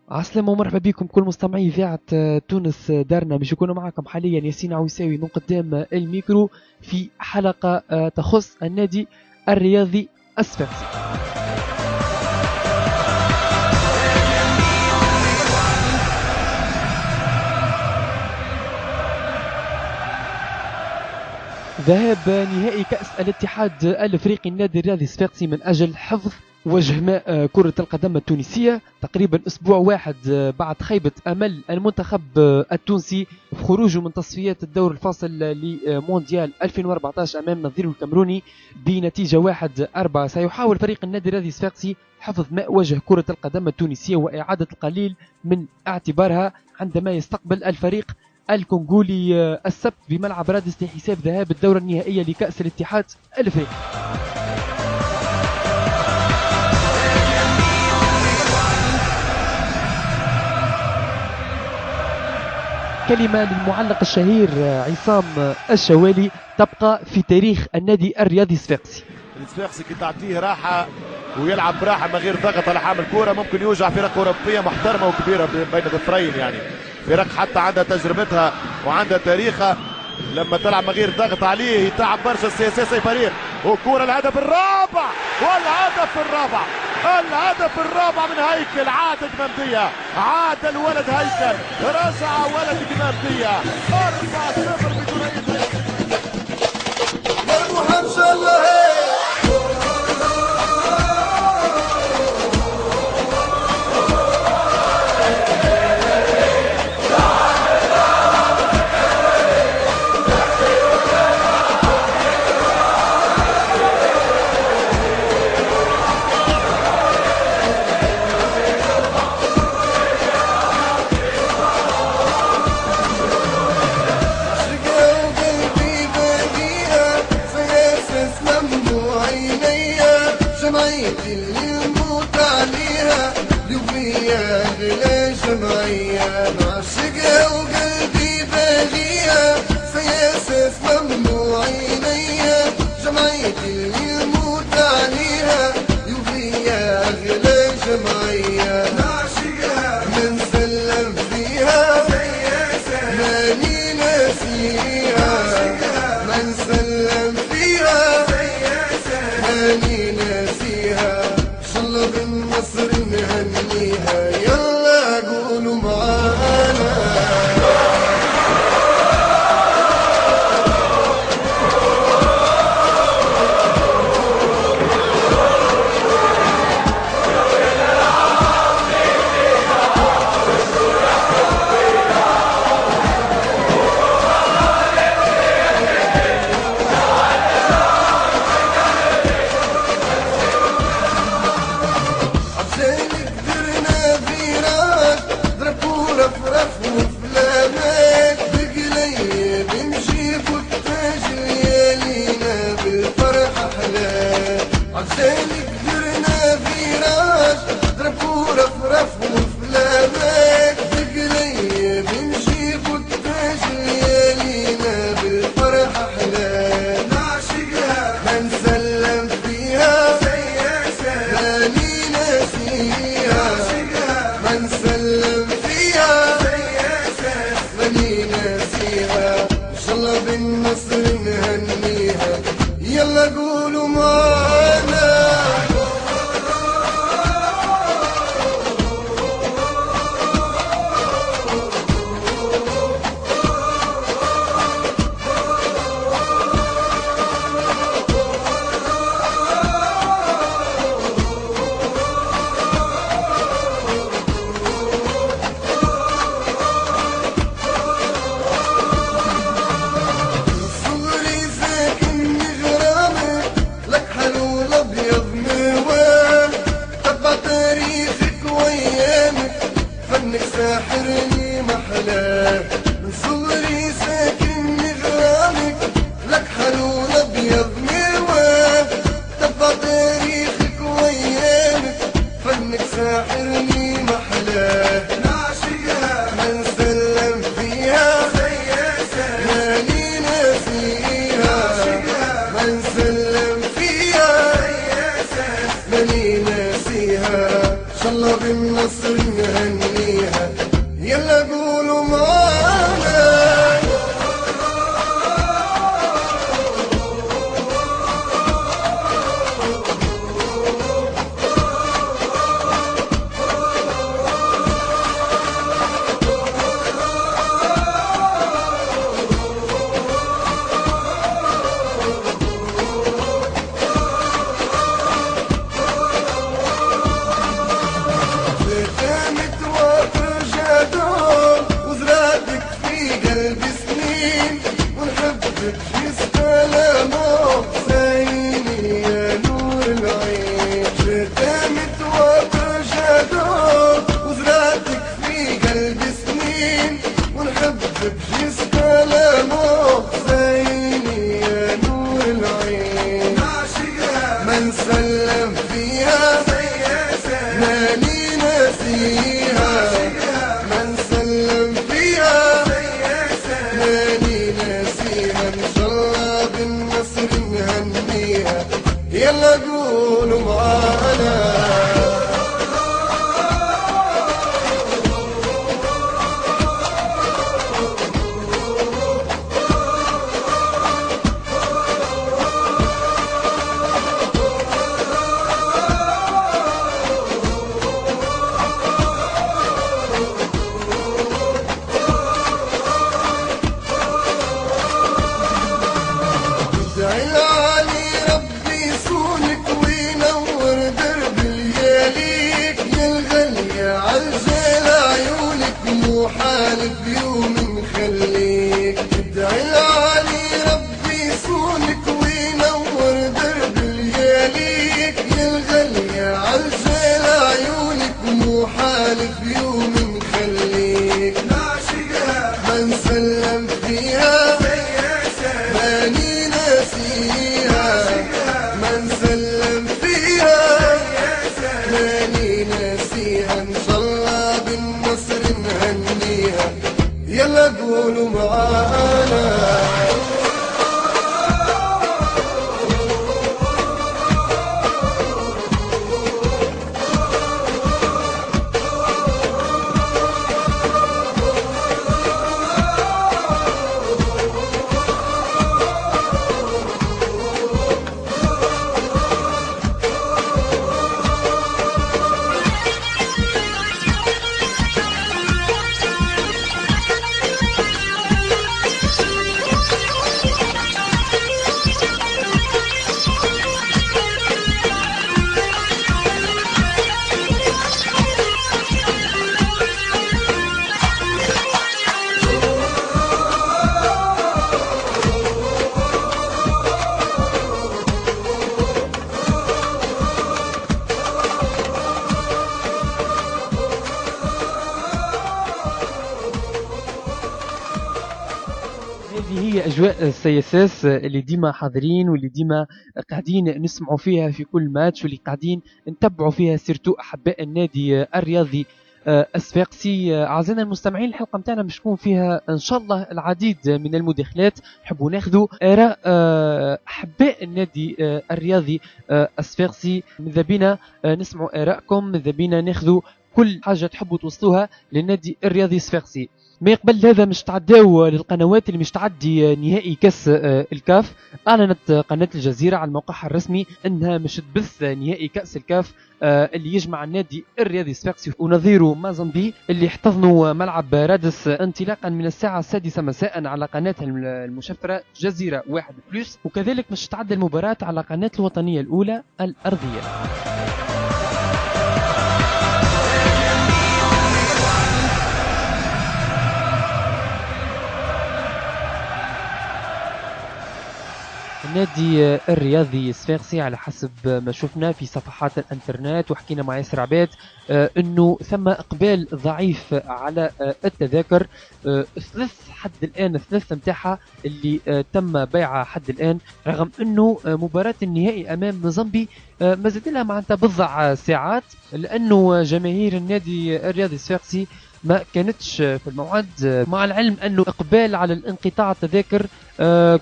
عسلامة ومرحبا بكم كل مستمعي إذاعة تونس دارنا. باش يكونوا معكم حاليا ياسين عويساوي من قدام الميكرو في حلقة تخص النادي الرياضي الصفاقسي. ذهاب نهائي كأس الاتحاد الافريقي النادي الرياضي الصفاقسي من اجل حفظ وجه ماء كرة القدم التونسية، تقريبا اسبوع واحد بعد خيبة امل المنتخب التونسي في خروجه من تصفيات الدور الفاصل لمونديال 2014 امام نظيره الكاميروني بنتيجة 1-4. سيحاول فريق النادي الرياضي الصفاقسي حفظ ماء وجه كرة القدم التونسية واعادة القليل من اعتبارها عندما يستقبل الفريق الكونغولي السبت بملعب رادس لحساب ذهاب الدورة النهائية لكأس الاتحاد الافريقي. كلمة للمعلق الشهير عصام الشوالي تبقى في تاريخ النادي الرياضي الصفاقسي. الصفاقسي كي تعطيه راحة ويلعب براحة من غير ضغط على حامل كورة ممكن يوجع فرق أوروبية محترمة وكبيرة بين الظفرين، يعني فرق حتى عندها تجربتها وعندها تاريخها. لما تلعب من غير ضغط عليه يتعب برشا السياسي فريق. وكورة الهدف الرابع الهدف الرابع من هيكل. عاد جمامدية، عاد الولد هيكل، رجع ولد جمامدية 4-0 بدون أي شالله بالنصر نهنيها، يلا قولوا معانا. منسلم فيها ماني ناسيها، منسلم فيها ماني ناسيها، ان شاء الله بالنصر نهنيها، يلا قولوا معانا. حالك بيوم نخليك ادعي العالي ربي يصونك وينور درب لياليك، يا الغالية عالجيل عيونك مو حالك بيوم نخليك، نعشقها ما نسلم فيها ماني ناسيها، ما نسلم فيها ماني ناسيها، ان شاء الله بالنصر نهنيها، يلا قولوا معانا. هذه هي أجواء السياساس اللي ديما حاضرين واللي ديما قاعدين نسمعوا فيها في كل ماتش، واللي قاعدين نتبعوا فيها سيرتو أحباء النادي الرياضي الصفاقسي. أعزائنا المستمعين، الحلقة متاعنا باش تكون فيها إن شاء الله العديد من المداخلات، نحبوا ناخذوا آراء أحباء النادي الرياضي الصفاقسي. ماذا بينا نسمعوا آرائكم، ماذا بينا ناخذوا كل حاجة تحبوا توصلوها للنادي الرياضي الصفاقسي. ما قبل هذا مش تعداو للقنوات اللي مش تعدي نهائي كاس الكاف. اعلنت قناه الجزيره على موقعها الرسمي انها مش تبث نهائي كاس الكاف اللي يجمع النادي الرياضي الصفاقسي ونظيره مازامبي اللي احتضنوا ملعب رادس انطلاقا من الساعه 6 مساء على قناتها المشفره جزيره 1 بلس، وكذلك مش تعدى المباراه على قناه الوطنيه الاولى الارضيه. النادي الرياضي الصفاقسي على حسب ما شفنا في صفحات الانترنت وحكينا مع ياسر عباد انه ثم اقبال ضعيف على التذاكر. الثلاث نتاعها اللي تم بيعها حد الان، رغم انه مباراة النهائي امام موزمبي ما زالت لها معناتها بضع ساعات، لانه جماهير النادي الرياضي الصفاقسي ما كانتش في الموعد، مع العلم أنه إقبال على الانقطاع التذاكر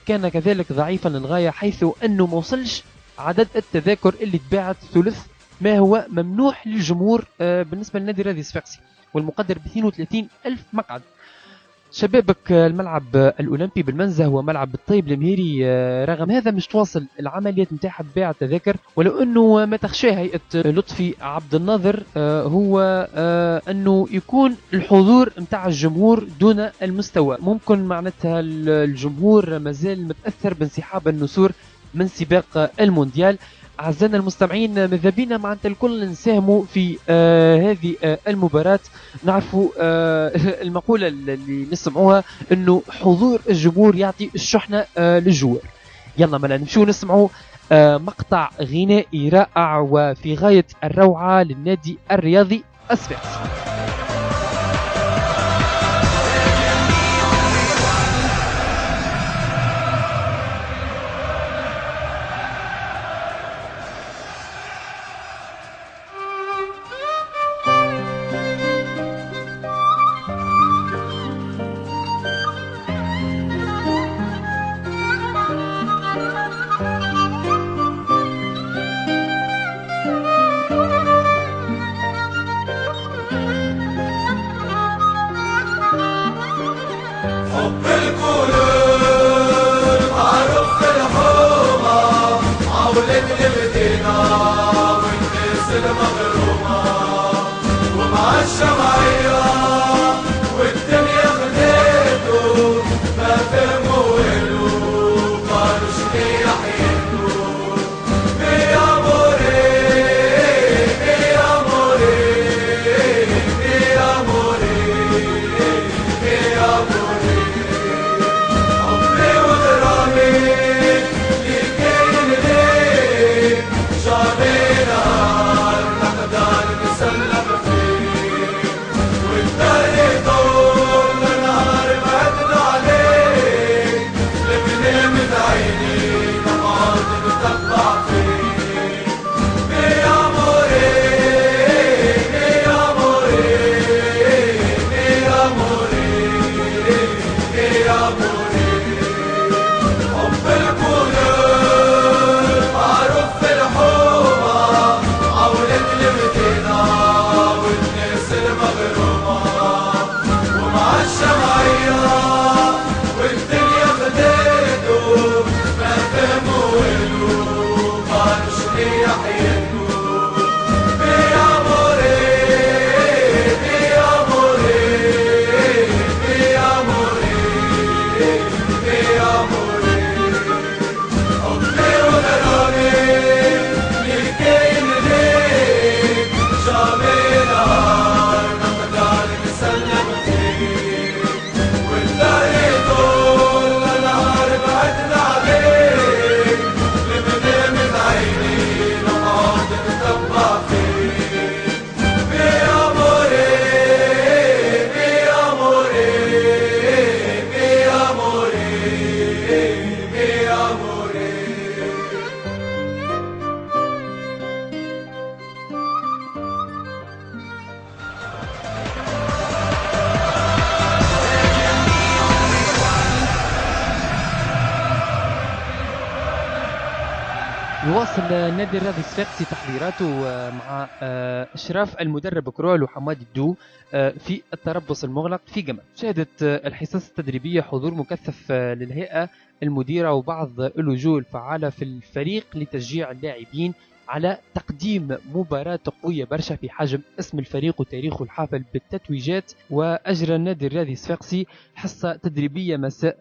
كان كذلك ضعيفا للغاية، حيث أنه ما وصلش عدد التذاكر اللي تباعت ثلث ما هو ممنوح للجمهور بالنسبة للنادي الرياضي الصفاقسي، والمقدر ب 32 ألف مقعد. شبابك الملعب الأولمبي بالمنزه هو ملعب الطيب المهيري، رغم هذا مش تواصل العمليات نتاعها ببيع التذاكر، ولو أنه ما تخشاه هيئة لطفي عبد الناظر هو أنه يكون الحضور نتاع الجمهور دون المستوى. ممكن معناتها الجمهور مازال متأثر بانسحاب النسور من سباق المونديال. أعزائنا المستمعين، ماذا بينا معناتها الكل نساهموا في هذه المباراة. نعرفوا المقولة اللي نسمعوها أنه حضور الجمهور يعطي الشحنة للجوار. يلا ملا نمشوا نسمعوا مقطع غنائي رائع وفي غاية الروعة للنادي الرياضي الصفاقسي. يواصل النادي الرياضي الصفاقسي تحضيراته مع إشراف المدرب كرول وحماد الدو في التربص المغلق في جمل. شهدت الحصص التدريبية حضور مكثف للهيئة المديرة وبعض الوجوه الفعالة في الفريق لتشجيع اللاعبين على تقديم مباراة قوية برشا في حجم اسم الفريق وتاريخه الحافل بالتتويجات. وأجرى النادي الرياضي الصفاقسي حصة تدريبية مساء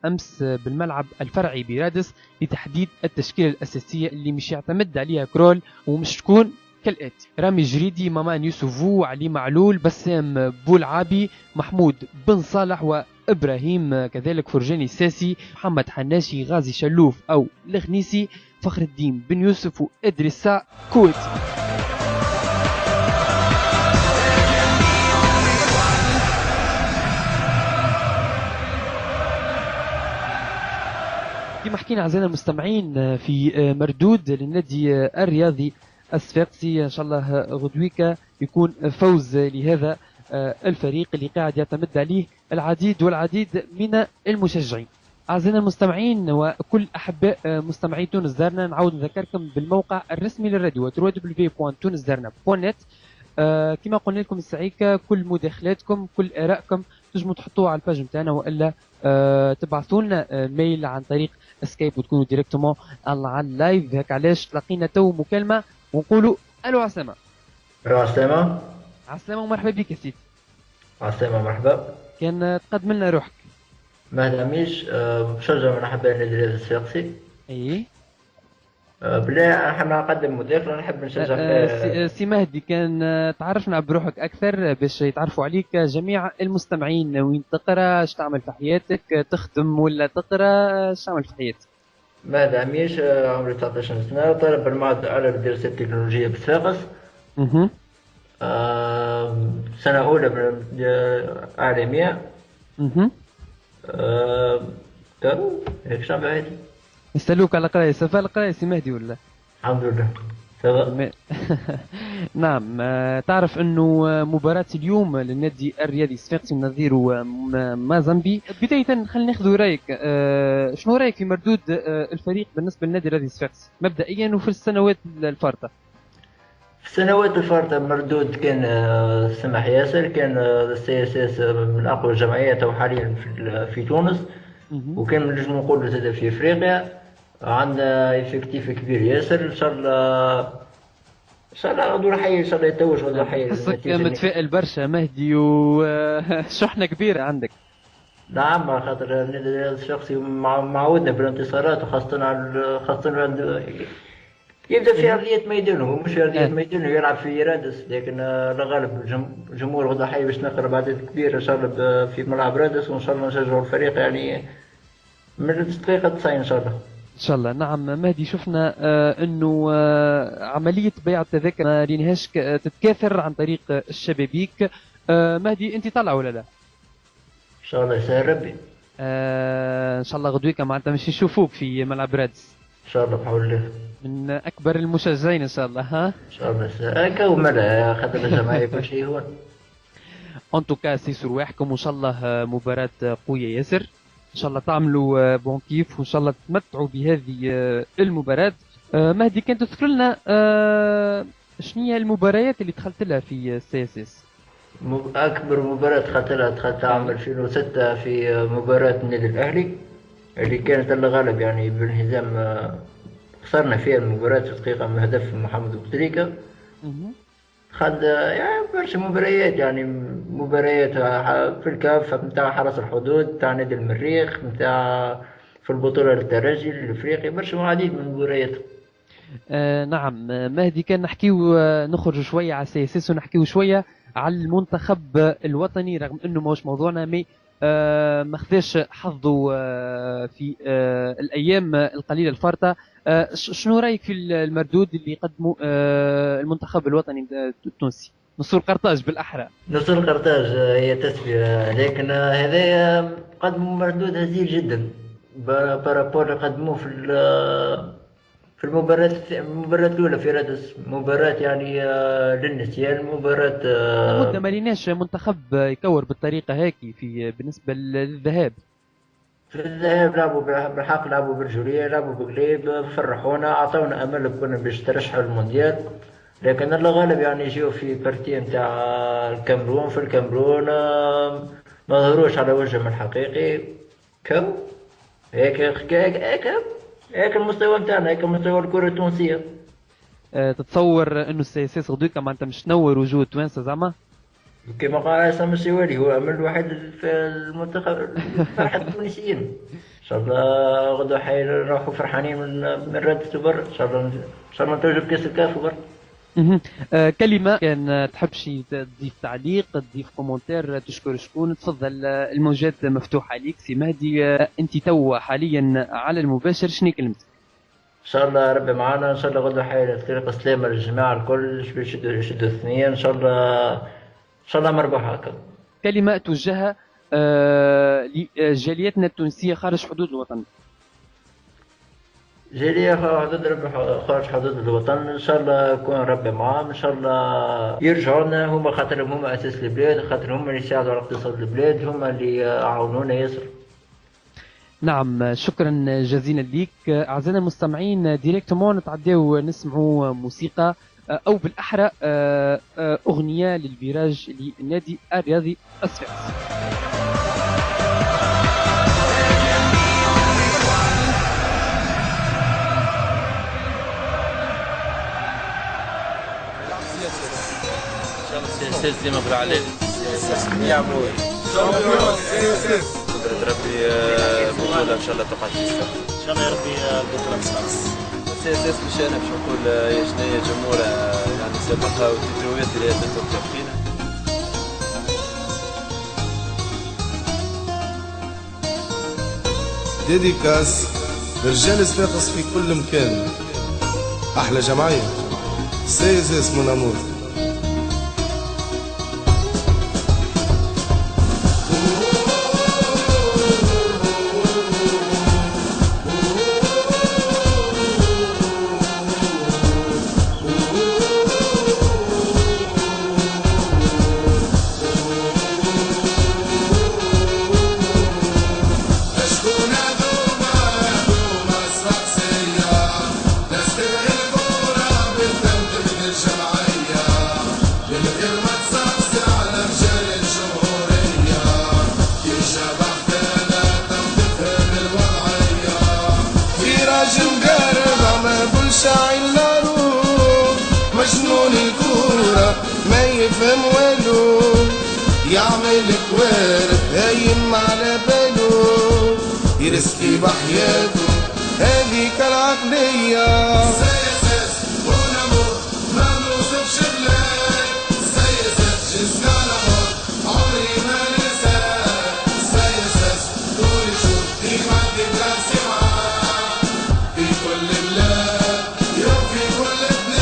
أمس بالملعب الفرعي برادس لتحديد التشكيلة الأساسية اللي مش يعتمد عليها كرول ومش تكون كالآتي: رامي جريدي، مامان يوسفو، علي معلول، بسام بولعابي، محمود بن صالح، وإبراهيم كذلك، فرجاني الساسي، محمد حناشي، غازي شلوف أو الغنيسي، فخر الدين بن يوسف، وإدريسا كويتي. كما حكينا أعزائنا المستمعين في مردود للنادي الرياضي الصفاقسي، إن شاء الله غدويكا يكون فوز لهذا الفريق اللي قاعد يعتمد عليه العديد والعديد من المشجعين. أعزائنا المستمعين وكل أحباء مستمعي تونس دارنا، نعود نذكركم بالموقع الرسمي للراديو www.tunesdarna.net. كما قلنا لكم السعيكة، كل مداخلاتكم كل آرائكم تنجموا تحطوها على الباج نتاعنا، والا تبعثوا لنا ميل عن طريق سكايب وتكونوا ديريكتومون على اللايف. هيك علاش تلاقينا تو مكالمة ونقولوا ألو عسلامة. ألو عسلامة. عسلامة ومرحبا بك يا سيدي. عسلامة مرحبا. كان تقدم لنا روحك. مهلا ميش، مشجع من أحباء النادي الرياضي الصفاقسي. اي بالله نحب نقدم مداخلة، نحب نشجع فيها. سي مهدي، كان تعرفنا بروحك أكثر باش يتعرفوا عليك جميع المستمعين. وين تقرا، اش تعمل في حياتك، تخدم ولا تقرا، اش تعمل في حياتك؟ مهلا ميش، عمري 19 سنة، طالب بالمعهد الأعلى للدراسات التكنولوجية بصفاقس. سنة أولى إعلامية. هيك شنو بعد؟ يسألوك على قراية، سفا القراية سي مهدي ولا؟ الحمد لله سوا. نعم. تعرف انه مباراة اليوم للنادي الرياضي الصفاقسي نظيره مازامبي. بداية خلينا ناخذ رايك، شنو رايك في مردود الفريق بالنسبة للنادي الرياضي الصفاقسي مبدئيا وفي السنوات الفارطة؟ في السنوات الفارطة مردود كان سمح ياسر، كان السي اس اس من اقوى الجمعيات حاليا في تونس، وكان نجم نقولوا زاد في افريقيا. عندنا افكتيف كبير ياسر، ان شاء الله ان شاء الله غدو حي، ان شاء الله يتوج غدو حي. حسك متفائل برشا مهدي وشحنة كبيرة عندك. نعم، خاطر النادي الرياضي الشخصي معودنا بالانتصارات، وخاصة خاصة يبدا في ارضيه ميدانه، هو مش في ارضيه ميدانه، يلعب في رادس، لكن لا غالب الجمهور غدا حي باش نقرب عدد كبير ان شاء الله في ملعب رادس، وان شاء الله نشجعوا الفريق يعني من الدقيقه 90 ان شاء الله. ان شاء الله. نعم مهدي، شفنا انه عمليه بيع التذاكر ما ريناهاش تتكاثر عن طريق الشبابيك. مهدي انت طالع ولا لا؟ ان شاء الله يسهل ربي. ان شاء الله غدويك معناتها مش يشوفوك في ملعب رادس ان شاء الله بحول الله، من اكبر المشجعين ان شاء الله. ها ان شاء الله هكا وملا خاطر الجماعيه كل شيء هو. ان توكا سيسو رواحكم، وان شاء الله مباراه قويه ياسر، ان شاء الله تعملوا بون كيف، وان شاء الله تمتعوا بهذه المباراه. مهدي، كنت تذكر لنا شنو هي المباريات اللي دخلت لها في السي اس اس؟ اكبر مباراه دخلت عام 2006 في مباراه النادي الاهلي اللي كانت الغالب يعني بانهزام، خسرنا فيها المباراة في دقيقة من هدف محمد بوتريكا. خد يعني برشا مباريات، يعني مباريات في الكاف نتاع حرس الحدود، نتاع نادي المريخ، نتاع في البطولة للترجي الافريقي، برشا عديد من المباريات. نعم مهدي، كان نحكيو نخرج شوية على السي اس اس ونحكيو شوية على المنتخب الوطني، رغم انه ماهوش موضوعنا، مي ما خذاش حظه في الايام القليله الفارطه. شنو رايك في المردود اللي قدمه المنتخب الوطني التونسي؟ نصور قرطاج بالاحرى. نصور قرطاج هي تسفيه، لكن هذا قدموا مردود هزيل جدا بارابور قدموه في المباراة الأولى في رادس، مباراة يعني للنسيان، مباراة مدة ما ليناش منتخب يكور بالطريقة هيك في بالنسبة للذهاب. في الذهاب لعبوا بالحق، لعبوا برجولية، لعبوا بقليب، فرحونا، أعطونا أمل كنا باش ترشحوا المونديال، لكن الغالب يعني يجيو في بارتي نتاع الكامرون، في الكامرون ما ظهروش على وجههم الحقيقي. كم هيك المستوى نتاعنا، هيك مستوى الكرة التونسية. تتصور انه السي اس اس غدوك معناتها مش تنور وجوه التوانسة زعما؟ كما قال عصام السوالي، هو امل الوحيد في المنتخب فرحة التونسيين. ان شاء الله غدوة حي نروحوا فرحانين من رادس وبر، ان شاء الله نتوجوا بكاس الكاف وبر. كلمة كان تحب شي تضيف تعليق، تضيف كومنتير، تشكر شكون؟ تفضل، الموجات مفتوحة عليك سي مهدي. انت تو حاليا على المباشر، شنو كلمتك؟ ان شاء الله ربي معنا، ان شاء الله غدوة حي طريق السلامة للجماعة الكل، يشدوا الثنية، ان شاء الله مربوح هكا. كلمة توجهها لجاليتنا التونسية خارج حدود الوطن. جالية خارج حدود الوطن، ان شاء الله يكون ربي معاهم، ان شاء الله يرجعوا لنا، هما خاطرهم هما اساس البلاد، خاطر هما اللي يساعدوا على اقتصاد البلاد، هما اللي يعاونونا ياسر. نعم، شكرا جزيلا ليك. أعزائنا المستمعين، ديريكتومون نتعداو نسمعوا موسيقى أو بالأحرى أغنية للفيراج للنادي الرياضي الصفاقسي. ان شاء الله السياسات ديما بالعلالي يعملوا قدرة ربي بطولة ان شاء الله تقع في السنة ان شاء الله يا ربي البطوله تصير. السياسات مش انا باش نقول شنو هي جمهورة يعني سابقها والتجربات اللي هي تتوقع فينا. ديديكاس لرجال صفاقس في كل مكان، احلى جمعيه سيزيس من امور. مجنون الكورة ما يفهم والو، يعمل كوارث هايم على بالو، يرسكي بحياته هذيك العقلية. سياسات ونموت ما نوصفش بلاك، سياسات جسنا لموت عمري ما ننساك، سياسات طول شوف ديما تدرسي معاك في كل بلاد يوم في كل بنية.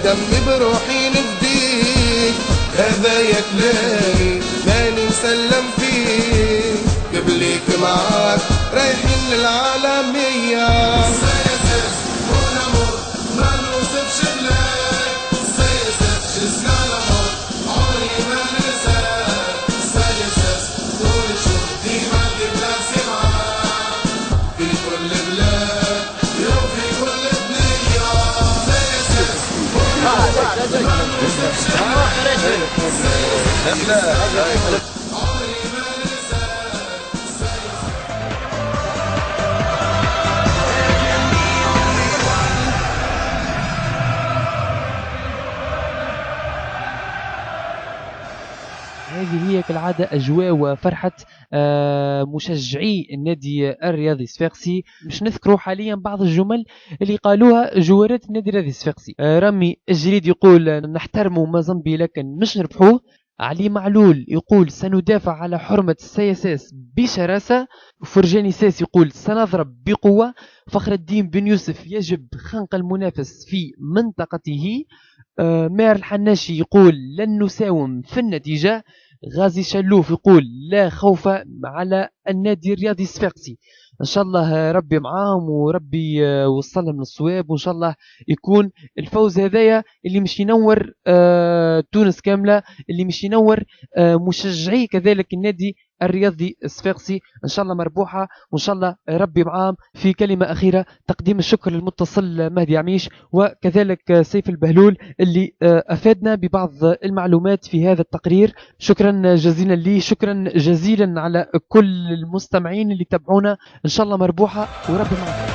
دمي بروحي نفديك، هذا يا كلامي ماني مسلم فيك، قبليك معاك رايحين للعالمية. سياسات ونموت ما نوصفش بلاك، سياسات جسنا لموت عمري ما ننساك، سياسات طول شوف ديما تبلاسي معاك في كل بلاد يوم في كل بنية. سياسات هذه هي كالعادة أجواء وفرحة مشجعي النادي الرياضي الصفاقسي. مش نذكروا حاليا بعض الجمل اللي قالوها جوارات النادي الرياضي الصفاقسي. رامي الجريد يقول نحترموا مازنبي لكن مش نربحوه. علي معلول يقول سندافع على حرمة السياساس بشراسة. فرجاني ساس يقول سنضرب بقوة. فخر الدين بن يوسف يجب خنق المنافس في منطقته. ماهر الحناشي يقول لن نساوم في النتيجة. غازي شلوف يقول لا خوف على النادي الرياضي الصفاقسي. ان شاء الله ربي معاهم وربي يوصلهم للصواب، وان شاء الله يكون الفوز هذايا اللي مش ينور تونس كامله، اللي مش ينور مشجعي كذلك النادي الرياضي الصفاقسي. ان شاء الله مربوحه وان شاء الله ربي معاهم. في كلمه اخيره تقديم الشكر للمتصل مهدي عميش وكذلك سيف البهلول اللي افادنا ببعض المعلومات في هذا التقرير. شكرا جزيلا لي، شكرا جزيلا على كل المستمعين اللي تابعونا. ان شاء الله مربوحه وربي معاكم.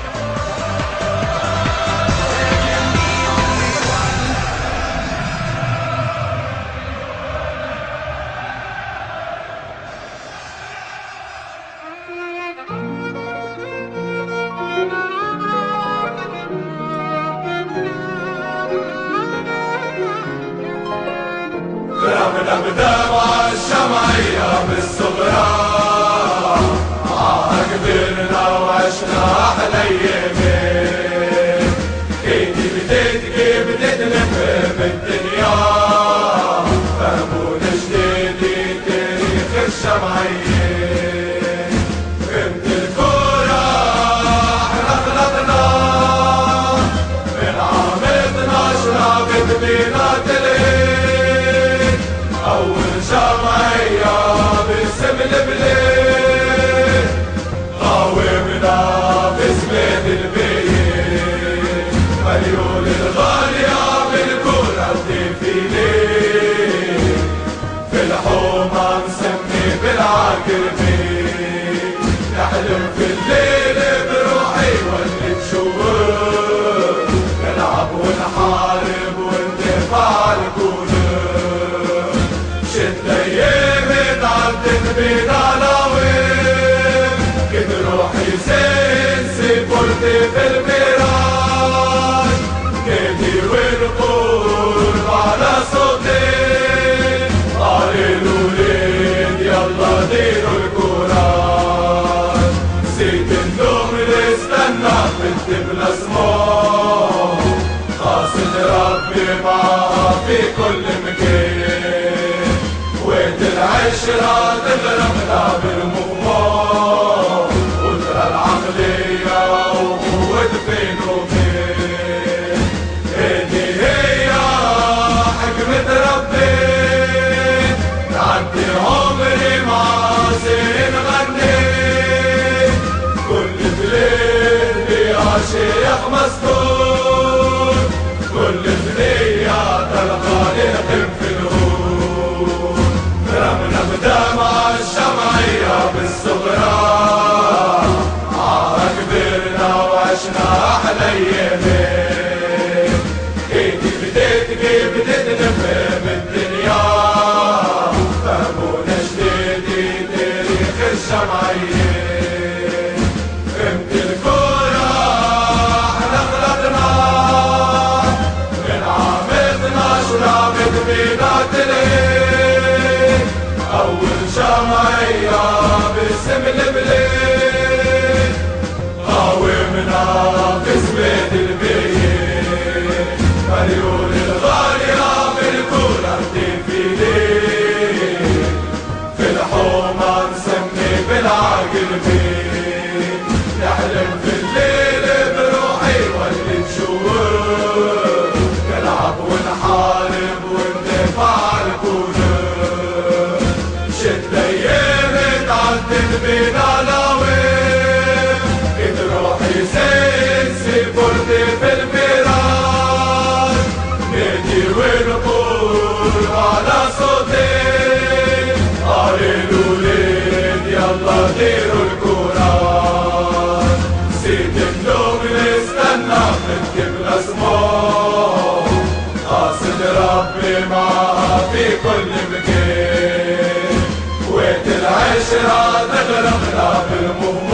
مسكون كل ثنية تلقاني نقيم في الهون رمنا بدمع الجمعية بالصغرى عارة كبرنا وعشنا أحلى أيامين كيفي بديت نفهم الدنيا فهمونا جديدي تاريخ الجمعية فهمت الكورة احنا خلقنا من عام 12 عمد بينا تلين أول جمعية باسم البلاد قاومنا في سويد البيت مليون الغالية من كورة تنفيدين في الحومة نسمي بالعقل بيت نحلم في الليل بروحي واللي نشوف نلعب ونحارب وندافع الكونة شد الايام تعدد بينا لوين كد روحي زين سيبورتي في الميران نادي ونقول على صوتين قاري الولاد يلا ديروا الكورة سيد النوم نستنى نكتب الاسماء قاصد ربي معها في كل مكان وقت العشرة تغرقنا بالمهمة